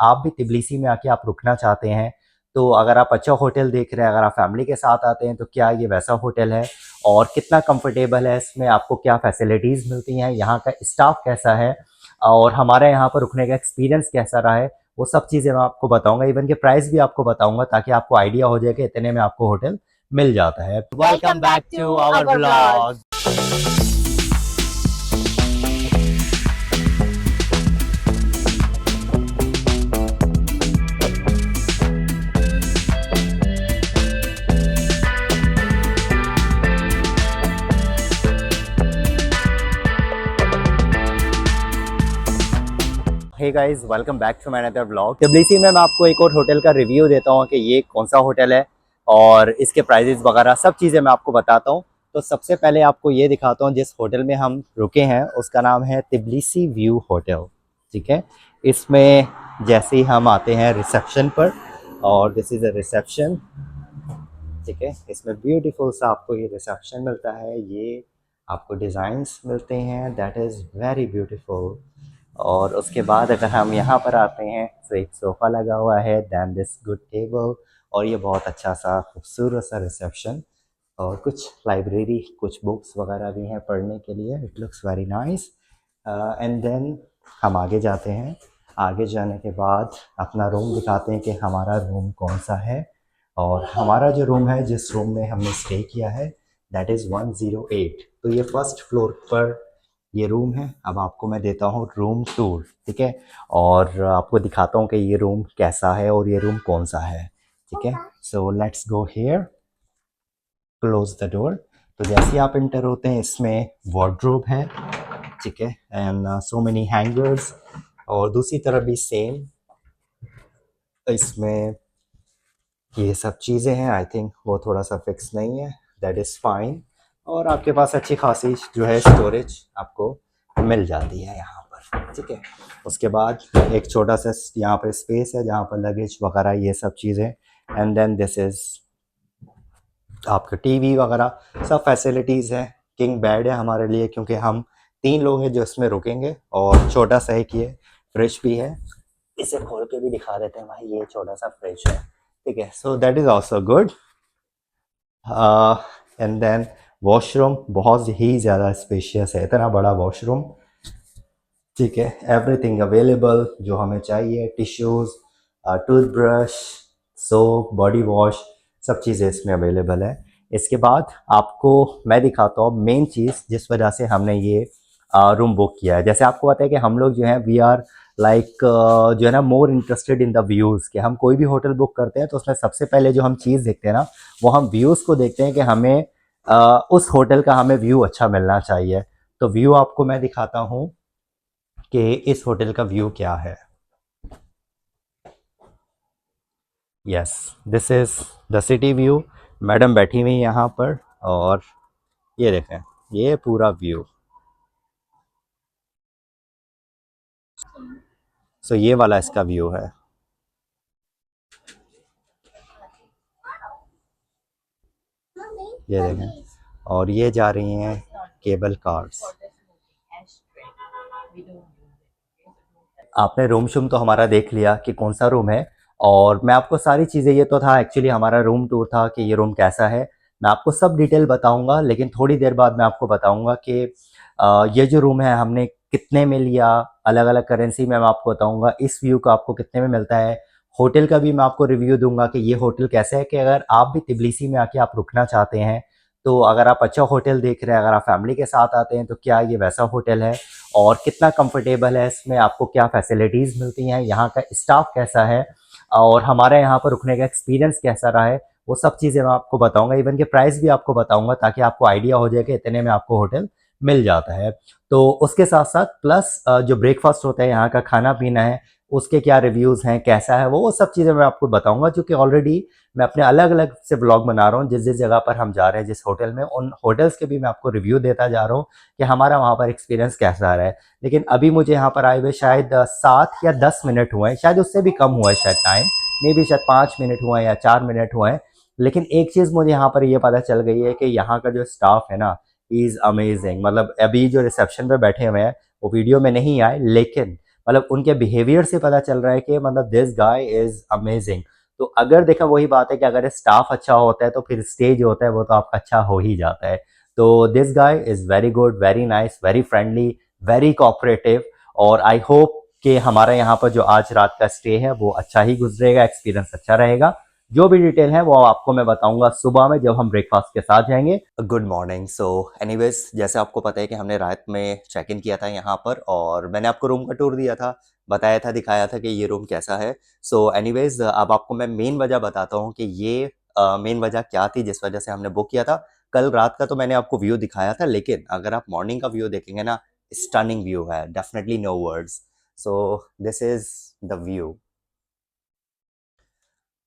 आप भी तिबलिसी में आके आप रुकना चाहते हैं, तो अगर आप अच्छा होटल देख रहे हैं, अगर आप फैमिली के साथ आते हैं तो क्या ये वैसा होटल है और कितना कंफर्टेबल है, इसमें आपको क्या फैसिलिटीज़ मिलती हैं, यहाँ का स्टाफ कैसा है और हमारे यहाँ पर रुकने का एक्सपीरियंस कैसा रहा है, वो सब चीज़ें मैं आपको बताऊंगा। इवन के प्राइस भी आपको बताऊंगा ताकि आपको आइडिया हो जाए कि इतने में आपको होटल मिल जाता है। Welcome back to our vlog. Hey guys, welcome back to my another vlog. Tbilisi में मैं आपको एक और होटल का रिव्यू देता हूँ कि ये कौन सा होटल है और इसके प्राइजेस वगैरह सब चीज़ें मैं आपको बताता हूँ। तो सबसे पहले आपको ये दिखाता हूँ, जिस होटल में हम रुके हैं उसका नाम है तबलीसी व्यू होटल। ठीक है, इसमें जैसे ही हम आते हैं रिसेप्शन पर, और दिस इज़ अ रिसेप्शन। ठीक है, इसमें ब्यूटीफुल सा आपको ये रिसेप्शन मिलता है, ये आपको डिज़ाइंस मिलते हैं, दैट इज़ वेरी ब्यूटीफुल। और उसके बाद अगर हम यहाँ पर आते हैं तो एक सोफ़ा लगा हुआ है, दैन दिस गुड टेबल, और ये बहुत अच्छा सा खूबसूरत सा रिसेप्शन, और कुछ लाइब्रेरी, कुछ बुक्स वगैरह भी हैं पढ़ने के लिए। It looks very nice. And then हम आगे जाते हैं। आगे जाने के बाद अपना रूम दिखाते हैं कि हमारा रूम कौन सा है। और हमारा जो रूम है, जिस रूम में हमने स्टे किया है, दैट इज़ 108। तो ये फर्स्ट फ्लोर पर ये रूम है। अब आपको मैं देता हूँ रूम टूर, ठीक है, और आपको दिखाता हूँ कि ये रूम कैसा है और ये रूम कौन सा है। ठीक है, so let's go here, close the door. तो जैसे ही आप इंटर होते हैं, इसमें वार्डरोब है, ठीक है, एंड सो मेनी हैंगर्स, और दूसरी तरफ भी सेम, इसमें ये सब चीज़ें हैं। आई थिंक वो थोड़ा सा फिक्स नहीं है, दैट इज़ फाइन। और आपके पास अच्छी खासी जो है स्टोरेज आपको मिल जाती है यहाँ पर। ठीक है, उसके बाद एक छोटा सा यहाँ पर स्पेस है जहाँ पर लगेज वगैरह ये सब चीज़ें। एंड देन दिस इज़ आपका टीवी वगैरह सब फैसिलिटीज़ है। किंग बेड है हमारे लिए, क्योंकि हम 3 लोग हैं जो इसमें रुकेंगे, और छोटा सा एक ये फ्रिज भी है। इसे खोल के भी दिखा देते हैं भाई, ये छोटा सा फ्रिज है। ठीक है, so that is also good. And then washroom बहुत ही ज़्यादा स्पेशियस है, इतना बड़ा वॉशरूम। ठीक है, एवरीथिंग अवेलेबल जो हमें चाहिए, tissues, toothbrush, soap, body wash, सब चीज़ें इसमें अवेलेबल है। इसके बाद आपको मैं दिखाता हूँ मेन चीज़ जिस वजह से हमने ये रूम बुक किया है। जैसे आपको पता है कि हम लोग जो हैं वी आर लाइक जो है ना more interested in the views, कि हम कोई भी होटल बुक करते हैं तो उसमें सबसे पहले जो हम चीज़ देखते हैं ना, वो हम व्यूज़ को देखते हैं कि हमें उस होटल का हमें व्यू अच्छा मिलना चाहिए। तो व्यू आपको मैं दिखाता हूँ कि इस होटल का व्यू क्या है। Yes, this is the city view. Madam बैठी हुई यहाँ पर, और ये देखें, ये पूरा व्यू। सो ये वाला इसका व्यू है। ये देखें, और ये जा रही हैं केबल कार्स। आपने रूम शूम तो हमारा देख लिया कि कौन सा रूम है, और मैं आपको सारी चीज़ें, ये तो था एक्चुअली हमारा रूम टूर था कि ये रूम कैसा है। मैं आपको सब डिटेल बताऊंगा, लेकिन थोड़ी देर बाद मैं आपको बताऊंगा कि ये जो रूम है हमने कितने में लिया, अलग अलग करेंसी में मैं आपको बताऊंगा, इस व्यू का आपको कितने में मिलता है। होटल का भी मैं आपको रिव्यू दूंगा कि ये होटल कैसा है, कि अगर आप भी तिबलिसी में आके आप रुकना चाहते हैं, तो अगर आप अच्छा होटल देख रहे हैं, अगर आप फैमिली के साथ आते हैं तो क्या ये वैसा होटल है और कितना कंफर्टेबल है, इसमें आपको क्या फैसिलिटीज़ मिलती हैं, यहाँ का स्टाफ कैसा है और हमारे यहाँ पर रुकने का एक्सपीरियंस कैसा रहा है, वो सब चीज़ें मैं आपको बताऊंगा। इवन के प्राइस भी आपको बताऊंगा ताकि आपको आइडिया हो जाए कि इतने में आपको होटल मिल जाता है। तो उसके साथ साथ प्लस जो ब्रेकफास्ट होता है, यहाँ का खाना पीना है, उसके क्या रिव्यूज़ हैं, कैसा है, वो सब चीज़ें मैं आपको बताऊंगा। क्योंकि ऑलरेडी मैं अपने अलग अलग से ब्लॉग बना रहा हूँ, जिस जिस जगह पर हम जा रहे हैं, जिस होटल में, उन होटल्स के भी मैं आपको रिव्यू देता जा रहा हूँ कि हमारा वहाँ पर एक्सपीरियंस कैसा रहा है। लेकिन अभी मुझे यहाँ पर आए हुए शायद 7 या 10 मिनट हुए हैं, शायद उससे भी कम हुआ है, शायद टाइम मे भी शायद 5 मिनट हुए हैं या 4 मिनट हुए हैं। लेकिन एक चीज़ मुझे यहाँ पर ये पता चल गई है कि यहाँ का जो स्टाफ है ना, इज़ अमेजिंग। मतलब अभी जो रिसेप्शन पे बैठे हुए हैं वो वीडियो में नहीं आए, लेकिन मतलब उनके बिहेवियर से पता चल रहा है कि मतलब दिस गाय इज अमेजिंग। तो अगर देखा वही बात है कि अगर स्टाफ अच्छा होता है तो फिर स्टेज होता है वो तो आपका अच्छा हो ही जाता है। तो this guy is very good, very nice, very friendly, very cooperative. और आई होप कि हमारा यहाँ पर जो आज रात का स्टे है वो अच्छा ही गुजरेगा, एक्सपीरियंस अच्छा रहेगा। जो भी डिटेल है वो आपको मैं बताऊंगा सुबह में जब हम ब्रेकफास्ट के साथ जाएंगे। Good morning. सो एनीवेज, जैसे आपको पता है कि हमने रात में चेक इन किया था यहाँ पर और मैंने आपको रूम का टूर दिया था, बताया था, दिखाया था कि ये रूम कैसा है। सो एनीवेज, अब आपको मैं मेन वजह बताता हूँ कि ये मेन वजह क्या थी जिस वजह से हमने बुक किया था। कल रात का तो मैंने आपको व्यू दिखाया था, लेकिन अगर आप मॉर्निंग का व्यू देखेंगे ना, स्टनिंग व्यू है, definitely no words. So this is the view.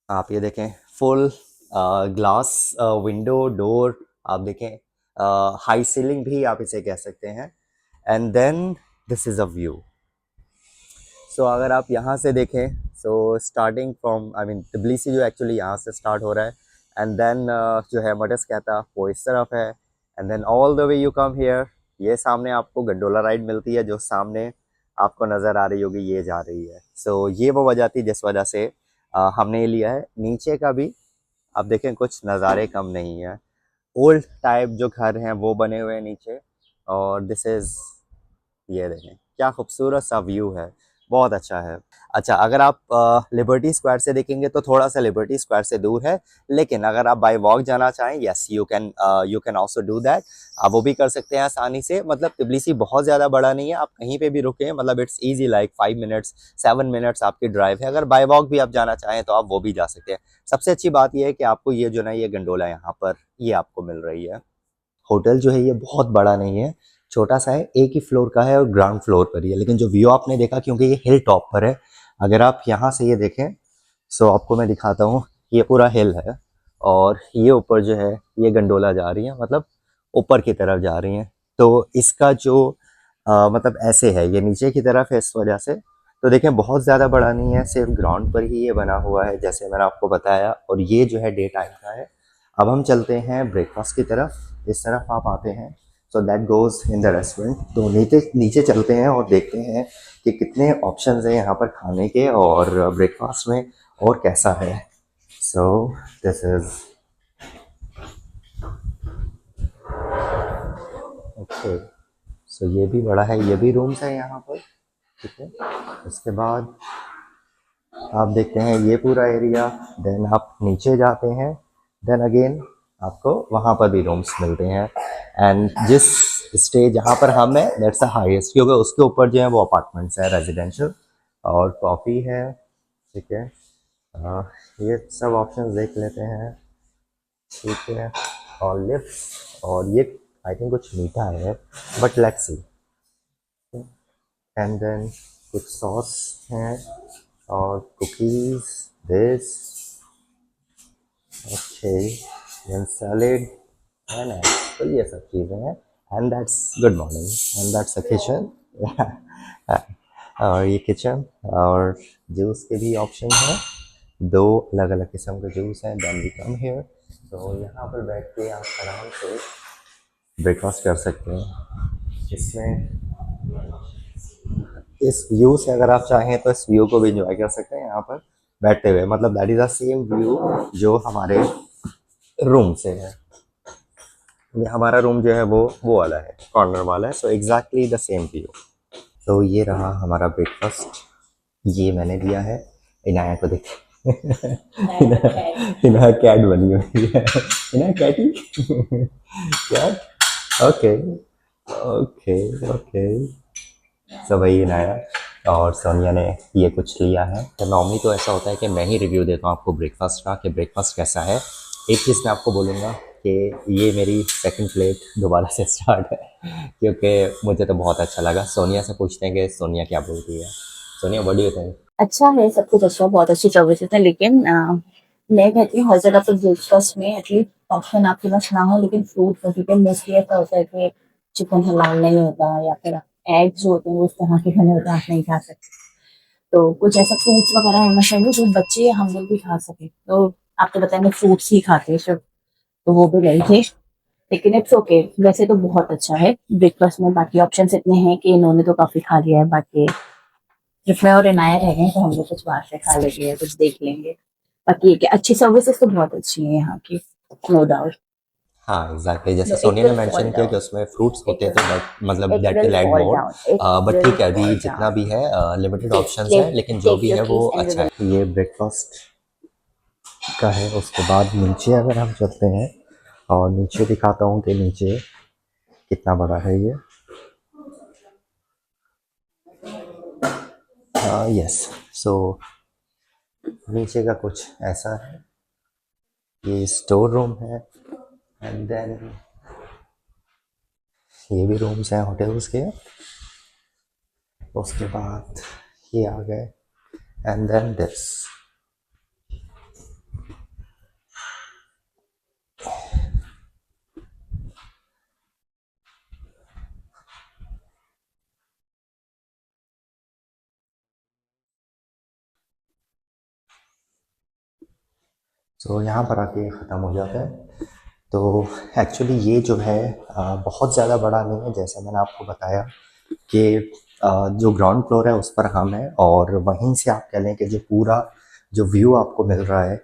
आप ये देखें, फुल ग्लास विंडो डोर, आप देखें, हाई सीलिंग भी आप इसे कह सकते हैं। And then this is a view. So अगर आप यहाँ से देखें, so starting from I mean Tbilisi जो एक्चुअली यहाँ से स्टार्ट हो रहा है, एंड देन जो है मडस कहता वो इस तरफ है, and then all the way you come here. ये सामने आपको गंडोला राइड मिलती है जो सामने आपको नज़र आ रही होगी, ये जा रही है। सो ये वो वजह थी जिस वजह से हमने ये लिया है। नीचे का भी आप देखें, कुछ नज़ारे कम नहीं है, ओल्ड टाइप जो घर हैं वो बने हुए हैं नीचे। और दिस इज़, ये देखें क्या खूबसूरत सा व्यू है, बहुत अच्छा है। अच्छा, अगर आप लिबर्टी स्क्वायर से देखेंगे तो थोड़ा सा लिबर्टी स्क्वायर से दूर है, लेकिन अगर आप बाय वॉक जाना चाहें, yes you can also do that. आप वो भी कर सकते हैं आसानी से। मतलब तबिलिसी बहुत ज़्यादा बड़ा नहीं है, आप कहीं पे भी रुकें, मतलब it's easy, like 5 minutes 7 minutes आपकी ड्राइव है। अगर बाय वॉक भी आप जाना चाहें तो आप वो भी जा सकते हैं। सबसे अच्छी बात यह है कि आपको ये जो ना ये गंडोला यहाँ पर ये आपको मिल रही है। होटल जो है ये बहुत बड़ा नहीं है, छोटा सा है, एक ही फ्लोर का है और ग्राउंड फ्लोर पर ही है। लेकिन जो व्यू आपने देखा, क्योंकि ये हिल टॉप पर है, अगर आप यहाँ से ये देखें, सो आपको मैं दिखाता हूँ, ये पूरा हिल है और ये ऊपर जो है ये गंडोला जा रही है, मतलब ऊपर की तरफ जा रही हैं। तो इसका जो मतलब ऐसे है, ये नीचे की तरफ है इस वजह से। तो देखें बहुत ज़्यादा बड़ा नहीं है, सिर्फ ग्राउंड पर ही ये बना हुआ है जैसे मैंने आपको बताया। और ये जो है डे टाइम का है। अब हम चलते हैं ब्रेकफास्ट की तरफ, इस तरफ आप आते हैं, so that goes in the restaurant. तो नीचे नीचे चलते हैं और देखते हैं कि कितने ऑप्शंस हैं यहाँ पर खाने के और ब्रेकफास्ट में, और कैसा है। So this is okay. So ये भी बड़ा है, ये भी रूम्स है यहाँ पर, ठीक है। उसके बाद आप देखते हैं ये पूरा एरिया, देन आप नीचे जाते हैं, देन अगेन आपको वहाँ पर भी रूम्स मिलते हैं। एंड जिस स्टे जहाँ पर हम हैं दैट्स द हाईएस्ट, क्योंकि उसके ऊपर जो है वो अपार्टमेंट्स है रेजिडेंशियल, और कॉफ़ी है, ठीक है। ये सब ऑप्शंस देख लेते हैं, ठीक है। और लिफ्ट, और ये आई थिंक कुछ मीठा है, but let's see. And then कुछ सॉस हैं और cookies, this, okay, then salad and egg. तो ये सब चीज़ें हैं। And that's good morning, and that's a kitchen. और ये किचन, और जूस के भी ऑप्शन हैं, दो अलग अलग किस्म के जूस हैं। देन वी कम हियर, तो यहाँ पर बैठ के आप आराम से ब्रेकफास्ट कर सकते हैं। इसमें इस व्यू से अगर आप चाहें तो इस व्यू को भी इंजॉय कर सकते हैं यहाँ पर बैठते हुए, मतलब that is the same view जो हमारे रूम से है। ये हमारा रूम जो है वो वाला है, कॉर्नर वाला है, so exactly the same view. तो ये रहा हमारा ब्रेकफास्ट, ये मैंने दिया है। इनाया को देख, इनाया कैट बनी हुई है, Inaya catty, cat, okay okay okay. सब वही इनाया और सोनिया ने ये कुछ लिया है। तो नॉर्मली तो ऐसा होता है कि मैं ही रिव्यू देता हूँ आपको ब्रेकफास्ट का, कि ब्रेकफास्ट कैसा है। एक चीज़ मैं आपको बोलूँगा कि ये मेरी सेकंड प्लेट दोबारा से स्टार्ट है, क्योंकि मुझे तो बहुत अच्छा लगा। सोनिया से पूछते हैं कि सोनिया क्या बोलती है। Sonia, what do you think? अच्छा है, सब कुछ अच्छा, बहुत अच्छी सर्विसेज़ है, लेकिन मैं कहती हूँ हर जगह पे ब्रेकफ़ास्ट में एटलीस्ट ऑप्शन आपके पास ना हो, लेकिन फ्रूट का, क्योंकि मोस्टली ऐसा होता है कि चिकन हलाल नहीं होता या फिर एग्स जो होते हैं वो उस तरह के बने होते हैं, आप नहीं खा सकते। तो कुछ ऐसा फ्रूट्स वगैरह होना चाहिए जो बच्चे या हम लोग भी खा सकें। तो आप तो बताएँ, मैं फ्रूट्स ही खाते हैं सिर्फ़, तो वो भी नहीं थे। लेकिन इट्स ओके, वैसे तो बहुत अच्छा है ब्रेकफ़ास्ट में। बाकी ऑप्शंस इतने हैं कि इन्होंने तो काफ़ी खा लिया है, बाकी रिफ्लाई और इनाया रह गए तो हम लोग कुछ बाहर से खा लेंगे, कुछ देख लेंगे। बाकी ये कि अच्छी सर्विसेज तो बहुत अच्छी है यहाँ की, नो डाउट। हाँ एग्जैक्टली, जैसे नो, इट सोनिया ने विल मेंशन फॉल किया कि डाउन, उसमें फ्रूट्स इट होते हैं, विल तो दैट मतलब it that will will add fall more. Down, it but will ठीक है, अभी फॉल जितना डाउन। भी है लिमिटेड ऑप्शंस हैं, लेकिन जो टेक भी योर है वो कीज एंड वी अच्छा विल। है। ये ब्रेकफास्ट का है। उसके बाद नीचे अगर हम चलते हैं और नीचे दिखाता हूँ कि नीचे कितना बड़ा है ये। यस, सो नीचे का कुछ ऐसा है, ये स्टोर रूम है। एंड देन ये भी रूम्स हैं होटल्स के। उसके बाद ये आ गए, एंड देन दिस। तो यहाँ पर आके ये ख़त्म हो जाता है। तो एक्चुअली ये जो है बहुत ज़्यादा बड़ा नहीं है, जैसे मैंने आपको बताया कि जो ग्राउंड फ्लोर है उस पर हम हैं, और वहीं से आप कह लें कि जो पूरा जो व्यू आपको मिल रहा है,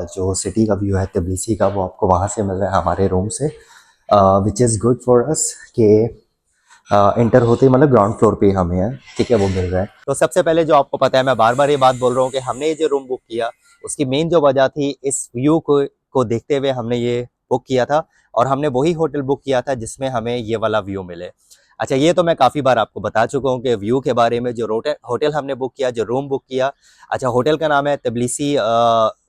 जो सिटी का व्यू है तबिलिसी का, वो आपको वहाँ से मिल रहा है हमारे रूम से, which is good for us कि इंटर होते ही मतलब ग्राउंड फ्लोर पे ही हमें है, ठीक है, वो मिल रहा है। तो सबसे पहले जो आपको पता है, मैं बार बार ये बात बोल रहा हूँ कि हमने ये जो रूम बुक किया, उसकी मेन जो वजह थी, इस व्यू को देखते हुए हमने ये बुक किया था, और हमने वही होटल बुक किया था जिसमें हमें ये वाला व्यू मिले। अच्छा, ये तो मैं काफ़ी बार आपको बता चुका हूँ कि व्यू के बारे में। जो होटल हमने बुक किया, जो रूम बुक किया, अच्छा, होटल का नाम है तबिलिसी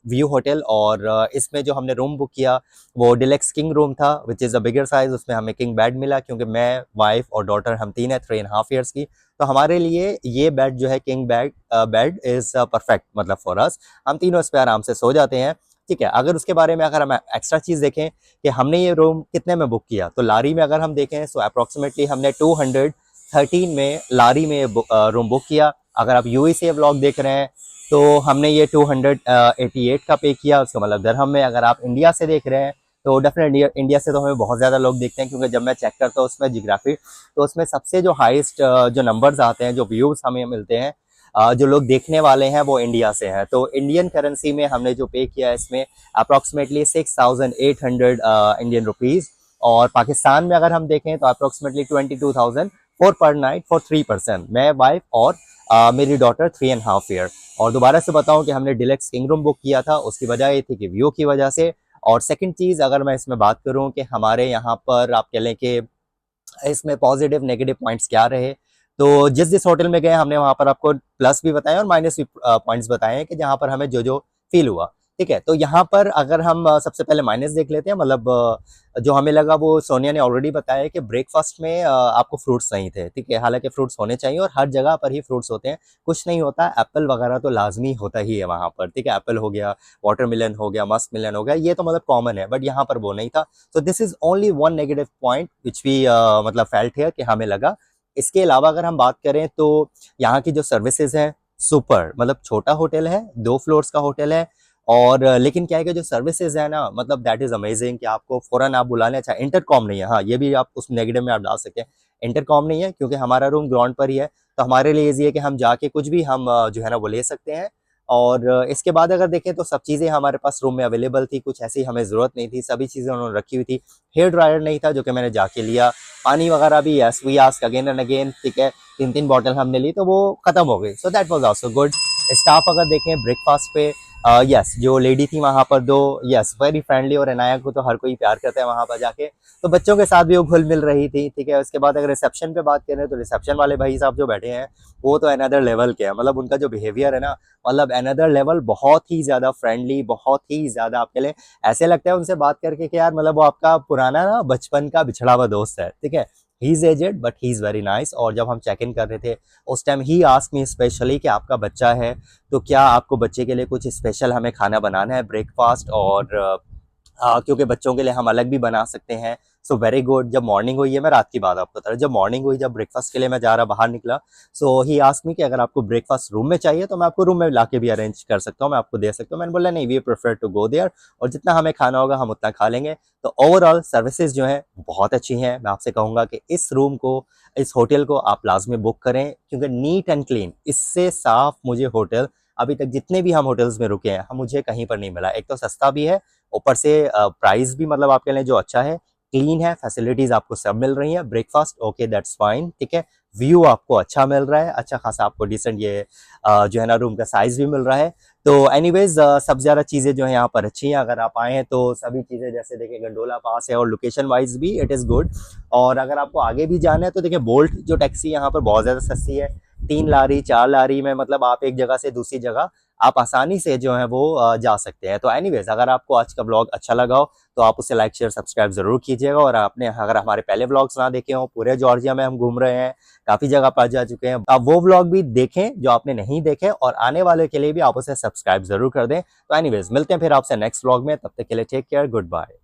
व्यू होटल, और इसमें जो हमने रूम बुक किया वो डिलेक्स किंग रूम था, which is a bigger size. उसमें हमें किंग बेड मिला, क्योंकि मैं, वाइफ और डॉटर, हम तीन है, 3.5 ईयर्स की। तो हमारे लिए ये बेड जो है किंग बेड इज़ परफेक्ट, मतलब फॉर अस। हम तीनों इस पे आराम से सो जाते हैं, ठीक है। अगर उसके बारे में अगर हम एक्स्ट्रा चीज़ देखें कि हमने ये रूम कितने में बुक किया, तो लारी में अगर हम देखें, सो अप्रॉक्सीमेटली हमने 213 में लारी में रूम बुक किया। अगर आप यूएई से व्लॉग देख रहे हैं, तो हमने ये 288 का पे किया, उसका मतलब दरहम में। अगर आप इंडिया से देख रहे हैं, तो डेफिनेटली इंडिया से तो हमें बहुत ज़्यादा लोग देखते हैं, क्योंकि जब मैं चेक करता हूँ उसमें जियोग्राफी, तो उसमें सबसे जो हाईएस्ट जो नंबर्स आते हैं, जो व्यूज़ हमें मिलते हैं, जो लोग देखने वाले हैं, वो इंडिया से हैं। तो इंडियन करेंसी में हमने जो पे किया है इसमें अप्रॉक्सीमेटली 6,800 इंडियन रुपीज़, और पाकिस्तान में अगर हम देखें तो अप्रॉक्सीमेटली 22,000 पर नाइट फॉर 3 पर्सन, मैं, वाइफ और मेरी डॉटर 3.5 ईयर। और दोबारा से बताऊं कि हमने डिलेक्स किंग रूम बुक किया था, उसकी वजह ये थी कि व्यू की वजह से। और सेकंड चीज़, अगर मैं इसमें बात करूं कि हमारे यहाँ पर आप कह लें कि इसमें पॉजिटिव नेगेटिव पॉइंट्स क्या रहे, तो जिस जिस होटल में गए हमने वहाँ पर आपको प्लस भी बताए और माइनस भी पॉइंट्स बताए हैं कि जहाँ पर हमें जो जो फील हुआ, ठीक है। तो यहाँ पर अगर हम सबसे पहले माइनस देख लेते हैं, मतलब जो हमें लगा, वो सोनिया ने ऑलरेडी बताया कि ब्रेकफास्ट में आपको फ्रूट्स नहीं थे, ठीक है। हालांकि फ्रूट्स होने चाहिए और हर जगह पर ही फ्रूट्स होते हैं, कुछ नहीं होता, एप्पल वगैरह तो लाजमी होता ही है वहाँ पर, ठीक है। एप्पल हो गया, वाटरमेलन हो गया, मस्क मिलन हो गया, ये तो मतलब कॉमन है, बट यहाँ पर वो नहीं था। तो this is only one negative point which we मतलब फेल्ट हियर, कि हमें लगा। इसके अलावा अगर हम बात करें तो यहाँ की जो सर्विसेज हैं, सुपर, मतलब छोटा होटल है, 2 फ्लोर्स का होटल है, और लेकिन क्या है कि जो सर्विसेज है ना, मतलब दैट इज अमेजिंग, कि आपको फौरन आप बुलाने, अच्छा इंटरकॉम नहीं है, हाँ ये भी आप उस नेगेटिव में आप डाल सकते हैं, इंटरकॉम नहीं है, क्योंकि हमारा रूम ग्राउंड पर ही है। तो हमारे लिए ये है कि हम जाके कुछ भी हम जो है ना वो ले सकते हैं। और इसके बाद अगर देखें तो सब चीज़ें हमारे पास रूम में अवेलेबल थी, कुछ ऐसी हमें ज़रूरत नहीं थी, सभी चीज़ें उन्होंने रखी हुई थी। हेयर ड्रायर नहीं था, जो कि मैंने जाके लिया। पानी वगैरह भी, yes we ask again and again, ठीक है, 3 3 बॉटल हमने ली, तो वो ख़त्म हो गई। So that was also good. Staff अगर देखें ब्रेकफास्ट पे, यस जो लेडी थी वहाँ पर, दो, यस वेरी फ्रेंडली, और अनाया को तो हर कोई प्यार करता है वहाँ पर जाके, तो बच्चों के साथ भी वो घुल मिल रही थी, ठीक है। उसके बाद अगर रिसेप्शन पे बात करें, तो रिसेप्शन वाले भाई साहब जो बैठे हैं, वो तो अनदर लेवल के हैं, मतलब उनका जो बिहेवियर है ना, मतलब अनदर लेवल, बहुत ही ज़्यादा फ्रेंडली, बहुत ही ज़्यादा आपके लिए ऐसे लगता है उनसे बात करके कि यार, मतलब वो आपका पुराना ना बचपन का बिछड़ा हुआ दोस्त है, ठीक है। He is aged but he is very nice. और जब हम चेक इन कर रहे थे, उस time he ask me specially कि आपका बच्चा है, तो क्या आपको बच्चे के लिए कुछ स्पेशल हमें खाना बनाना है ब्रेकफास्ट, और क्योंकि बच्चों के लिए हम अलग भी बना सकते हैं, सो वेरी गुड। जब मॉर्निंग हुई है, मैं रात की बात आपको बता रहा हूँ, जब मॉर्निंग हुई, जब ब्रेकफास्ट के लिए मैं जा रहा बाहर निकला, सो ही आस्क्ड मी कि अगर आपको ब्रेकफास्ट रूम में चाहिए तो मैं आपको रूम में लाके भी अरेंज कर सकता हूँ, मैं आपको दे सकता हूँ। मैंने बोला नहीं, we prefer to go there, और जितना हमें खाना होगा हम उतना खा लेंगे। तो ओवरऑल सर्विसेज जो हैं बहुत अच्छी हैं। मैं आपसे कहूँगा कि इस रूम को, इस होटल को आप लाजमी बुक करें, क्योंकि नीट एंड क्लीन, इससे साफ मुझे होटल अभी तक जितने भी हम होटल्स में रुके हैं, हम मुझे कहीं पर नहीं मिला। एक तो सस्ता भी है, ऊपर से प्राइस भी मतलब आपके लिए जो अच्छा है, क्लीन है, फैसिलिटीज आपको सब मिल रही हैं। ब्रेकफास्ट ओके, दैट्स फाइन, ठीक है। व्यू आपको अच्छा मिल रहा है, अच्छा खासा आपको डिसेंट ये जो है ना रूम का साइज भी मिल रहा है। तो एनीवेज सब ज़्यादा चीज़ें जो है यहाँ पर अच्छी हैं। अगर आप आए हैं तो सभी चीज़ें, जैसे देखिए गंडोला पास है और लोकेशन वाइज भी इट इज़ गुड। और अगर आपको आगे भी जाना है तो देखिए बोल्ट जो टैक्सी यहाँ पर बहुत ज़्यादा सस्ती है, 3 लारी 4 लारी में मतलब आप एक जगह से दूसरी जगह आप आसानी से जो है वो जा सकते हैं। तो एनीवेज अगर आपको आज का ब्लॉग अच्छा लगा हो तो आप उसे लाइक शेयर सब्सक्राइब जरूर कीजिएगा। और आपने अगर हमारे पहले ब्लॉग्स ना देखे हो, पूरे जॉर्जिया में हम घूम रहे हैं, काफ़ी जगह पर जा चुके हैं, आप वो व्लॉग भी देखें जो आपने नहीं देखे, और आने वाले के लिए भी आप उसे सब्सक्राइब जरूर कर दें। तो एनीवेज मिलते हैं फिर आपसे नेक्स्ट व्लॉग में, तब तक के लिए टेक केयर, गुड बाय।